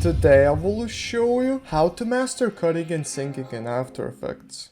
Today I will show you how to master cutting and syncing in After Effects.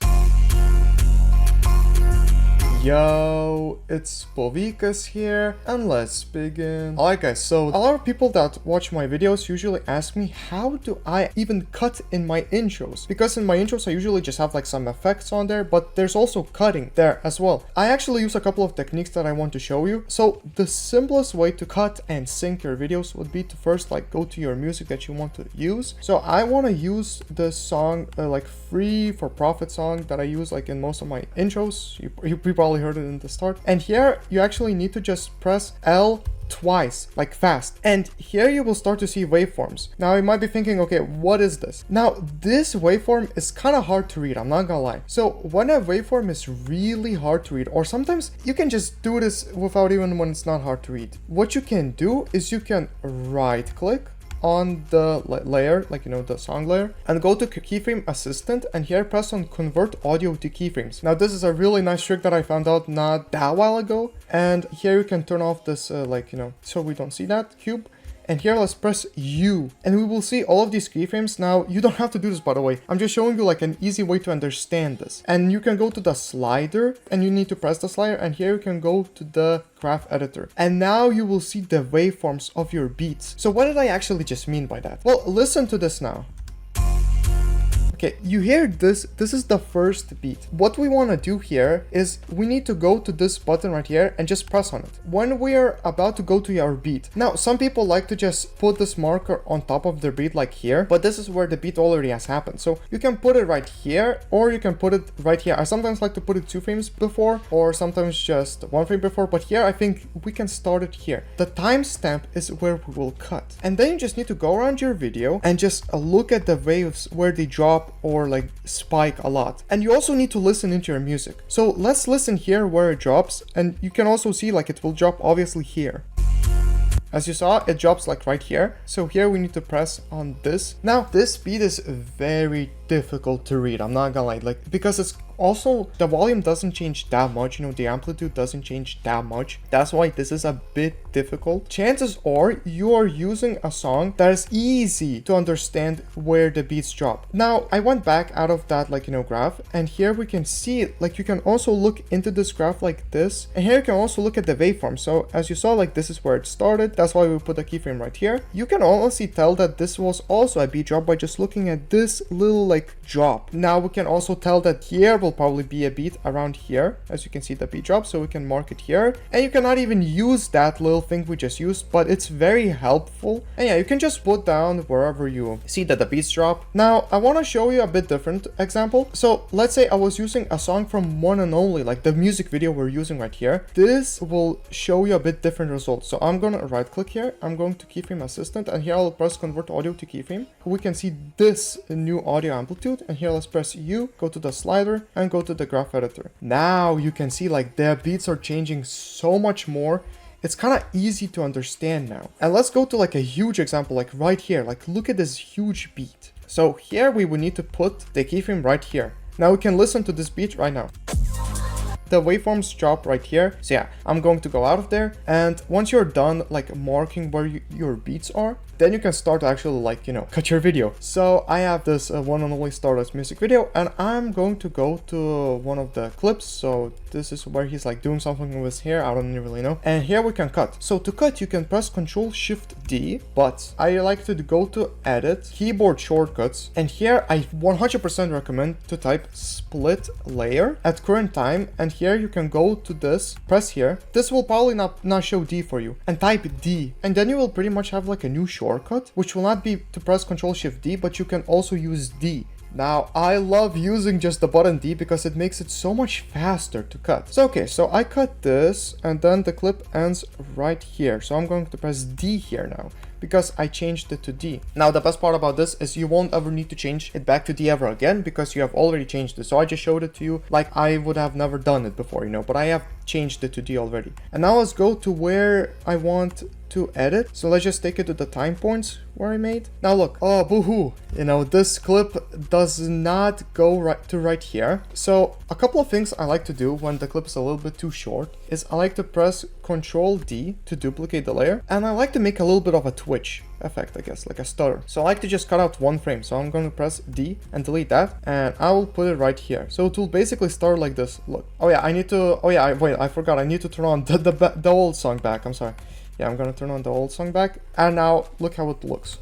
Yo, it's Povikas here, and let's begin. Alright guys, so a lot of people that watch my videos usually ask me how do I even cut in my intros, because in my intros I usually just have like some effects on there, but there's also cutting there as well. I actually use a couple of techniques that I want to show you. So the simplest way to cut and sync your videos would be to first like go to your music that you want to use. So I want to use the song like Free for Profit song that I use like in most of my intros. You probably heard it in the start, and here you actually need to just press L twice, like fast, and here you will start to see waveforms. Now you might be thinking, okay, what is this? Now this waveform is kind of hard to read, I'm not gonna lie. So when a waveform is really hard to read, or sometimes you can just do this without even when it's not hard to read, what you can do is you can right click on the layer, like, you know, the song layer, and go to keyframe assistant, and here press on convert audio to keyframes. Now this is a really nice trick that I found out not that while ago, and here you can turn off this like, you know, so we don't see that cube. And here let's press U, and we will see all of these keyframes. Now you don't have to do this, by the way, I'm just showing you like an easy way to understand this. And you can go to the slider, and you need to press the slider, and here you can go to the graph editor, and now you will see the waveforms of your beats. So what did I actually just mean by that? Well, listen to this now. Okay, you hear this is the first beat. What we want to do here is we need to go to this button right here and just press on it when we are about to go to our beat. Now some people like to just put this marker on top of their beat like here, but this is where the beat already has happened. So you can put it right here, or you can put it right here. I sometimes like to put it 2 frames before, or sometimes just 1 frame before, but here I think we can start it here. The timestamp is where we will cut, and then you just need to go around your video and just look at the waves where they drop or like spike a lot. And you also need to listen into your music. So let's listen here where it drops, and you can also see like it will drop obviously here. As you saw, it drops like right here. So here we need to press on this. Now this beat is very difficult to read, I'm not gonna lie, like, because it's also the volume doesn't change that much, you know, the amplitude doesn't change that much. That's why this is a bit difficult. Chances are you are using a song that is easy to understand where the beats drop. Now I went back out of that, like, you know, graph, and here we can see, like, you can also look into this graph like this, and here you can also look at the waveform. So as you saw, like, this is where it started. That's why we put a keyframe right here. You can honestly tell that this was also a beat drop by just looking at this little like drop. Now we can also tell that here will probably be a beat around here, as you can see the beat drop, so we can mark it here. And you cannot even use that little thing we just used, but it's very helpful. And yeah, you can just put down wherever you see that the beats drop. Now I want to show you a bit different example. So let's say I was using a song from One and Only, like the music video we're using right here. This will show you a bit different results. So I'm gonna right click here, I'm going to keyframe assistant, and here I'll press convert audio to keyframe. We can see this new audio amplitude, and here let's press U, go to the slider, and go to the graph editor. Now you can see like the beats are changing so much more. It's kind of easy to understand now. And let's go to like a huge example, like right here. Like look at this huge beat. So here we would need to put the keyframe right here. Now we can listen to this beat right now. The waveforms drop right here. So yeah, I'm going to go out of there, and once you're done like marking where your beats are, then you can start to actually, like, you know, cut your video. So I have this One and Only Stardust music video, and I'm going to go to one of the clips. So this is where he's like doing something with his hair, I don't really know. And here we can cut. So to cut, you can press Ctrl Shift D, but I like to go to edit, keyboard shortcuts, and here I 100% recommend to type split layer at current time, and here you can go to this, press here. This will probably not show D for you, and type D, and then you will pretty much have like a new shortcut, which will not be to press Ctrl Shift D, but you can also use D. Now I love using just the button D because it makes it so much faster to cut. So okay, so I cut this, and then the clip ends right here. So I'm going to press D here now, because I changed it to D. Now the best part about this is you won't ever need to change it back to D ever again, because you have already changed it. So I just showed it to you like I would have never done it before, you know, but I have changed it to D already. And now let's go to where I want to edit. So let's just take it to the time points where I made. Now look, oh boo-hoo, you know, this clip does not go right here. So a couple of things I like to do when the clip is a little bit too short is I like to press Control D to duplicate the layer. And I like to make a little bit of a twitch effect, I guess, like a stutter. So I like to just cut out one frame. So I'm going to press D and delete that. And I will put it right here. So it will basically start like this. Look. Oh yeah, I need to, oh yeah, wait, I forgot. I need to turn on the old song back. I'm sorry. Yeah, I'm gonna turn on the old song back. And now look how it looks.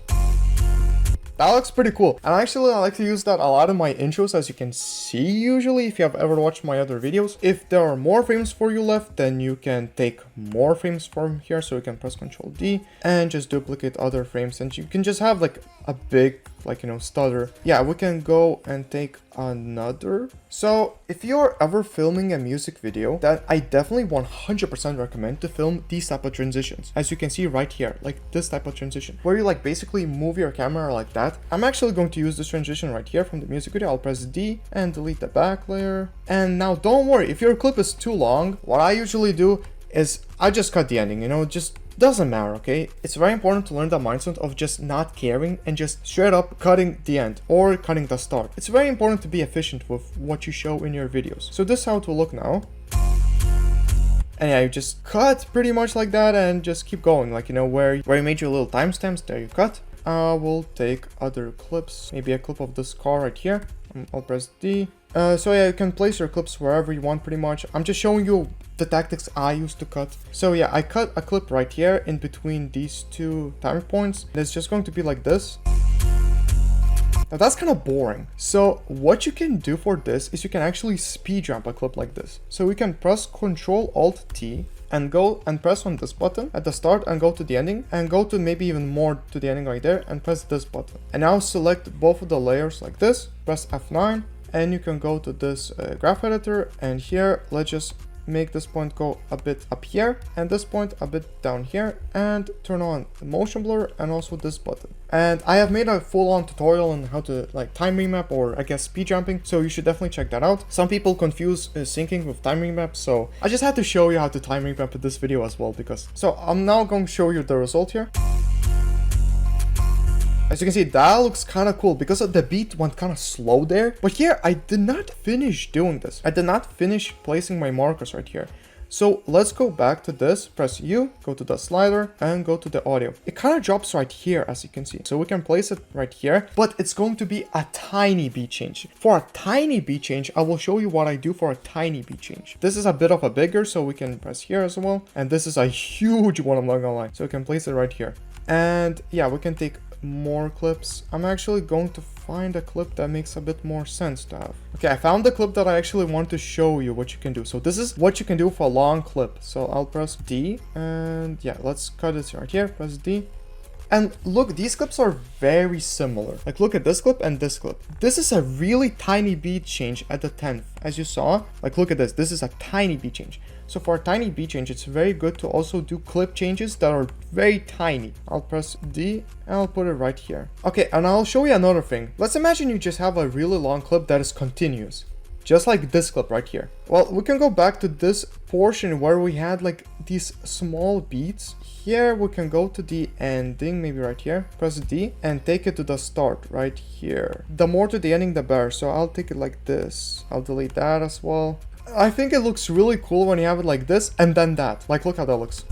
That looks pretty cool. And actually, I like to use that a lot in my intros, as you can see usually if you have ever watched my other videos. If there are more frames for you left, then you can take more frames from here. So you can press Ctrl D and just duplicate other frames. And you can just have like a big, like, you know, stutter. Yeah, we can go and take another. So if you're ever filming a music video, then I definitely 100% recommend to film these type of transitions. As you can see right here, like this type of transition, where you like basically move your camera like that. I'm actually going to use this transition right here from the music video. I'll press D and delete the back layer. And now don't worry, if your clip is too long, what I usually do is I just cut the ending, you know, just doesn't matter, okay? It's very important to learn the mindset of just not caring and just straight up cutting the end or cutting the start. It's very important to be efficient with what you show in your videos. So this is how it will look now. And yeah, you just cut pretty much like that and just keep going, like, you know, where you made your little timestamps, there you cut. We'll take other clips, maybe a clip of this car right here. I'll press D. So yeah, you can place your clips wherever you want pretty much. I'm just showing you the tactics I used to cut. So yeah, I cut a clip right here in between these two time points. It's just going to be like this. Now that's kind of boring. So what you can do for this is you can actually speed jump a clip like this. So we can press Ctrl Alt T and go and press on this button at the start and go to the ending and go to maybe even more to the ending right there and press this button. And now select both of the layers like this, press F9, and you can go to this graph editor, and here let's just make this point go a bit up here and this point a bit down here, and turn on the motion blur and also this button. And I have made a full-on tutorial on how to like time remap, or I guess speed jumping, so you should definitely check that out. Some people confuse syncing with time remap, so I just had to show you how to time remap in this video as well, because so I'm now going to show you the result here. As you can see, that looks kind of cool because the beat went kind of slow there. But here, I did not finish doing this. I did not finish placing my markers right here. So let's go back to this, press U, go to the slider and go to the audio. It kind of drops right here, as you can see. So we can place it right here, but it's going to be a tiny beat change. For a tiny beat change, I will show you what I do for a tiny beat change. This is a bit of a bigger, so we can press here as well. And this is a huge one, I'm not gonna lie. So we can place it right here. And yeah, we can take more clips. I'm actually going to find a clip that makes a bit more sense to have. Okay, I found the clip that I actually want to show you what you can do. So this is what you can do for a long clip. So I'll press D and yeah, let's cut it right here, press D. And look, these clips are very similar. Like look at this clip and this clip. This is a really tiny beat change at the 10th. As you saw, like look at this. This is a tiny beat change. So for a tiny beat change, it's very good to also do clip changes that are very tiny. I'll press D and I'll put it right here. Okay, and I'll show you another thing. Let's imagine you just have a really long clip that is continuous. Just like this clip right here. Well, we can go back to this portion where we had like these small beats. Here we can go to the ending, maybe right here, press D and take it to the start right here. The more to the ending, the better. So I'll take it like this. I'll delete that as well. I think it looks really cool when you have it like this and then that. Like look how that looks.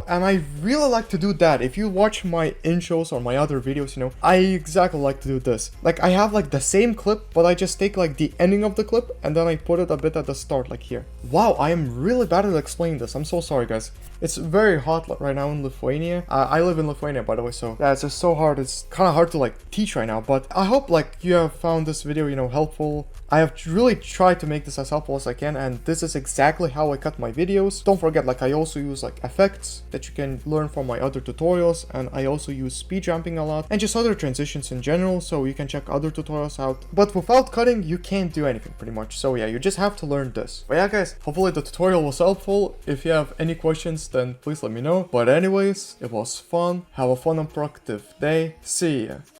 And I really like to do that. If you watch my intros or my other videos, you know, I exactly like to do this. Like I have like the same clip, but I just take like the ending of the clip and then I put it a bit at the start, like here. Wow, I am really bad at explaining this. I'm so sorry, guys. It's very hot right now in Lithuania. I live in Lithuania, by the way, so yeah, it's just so hard. It's kind of hard to like teach right now, but I hope like you have found this video, you know, helpful. I have really tried to make this as helpful as I can, and this is exactly how I cut my videos. Don't forget, like I also use like effects that you can learn from my other tutorials, and I also use speed jumping a lot and just other transitions in general, so you can check other tutorials out. But without cutting, you can't do anything pretty much. So yeah, you just have to learn this. But yeah, guys, hopefully the tutorial was helpful. If you have any questions, then please let me know. But anyways, it was fun. Have a fun and productive day. See ya.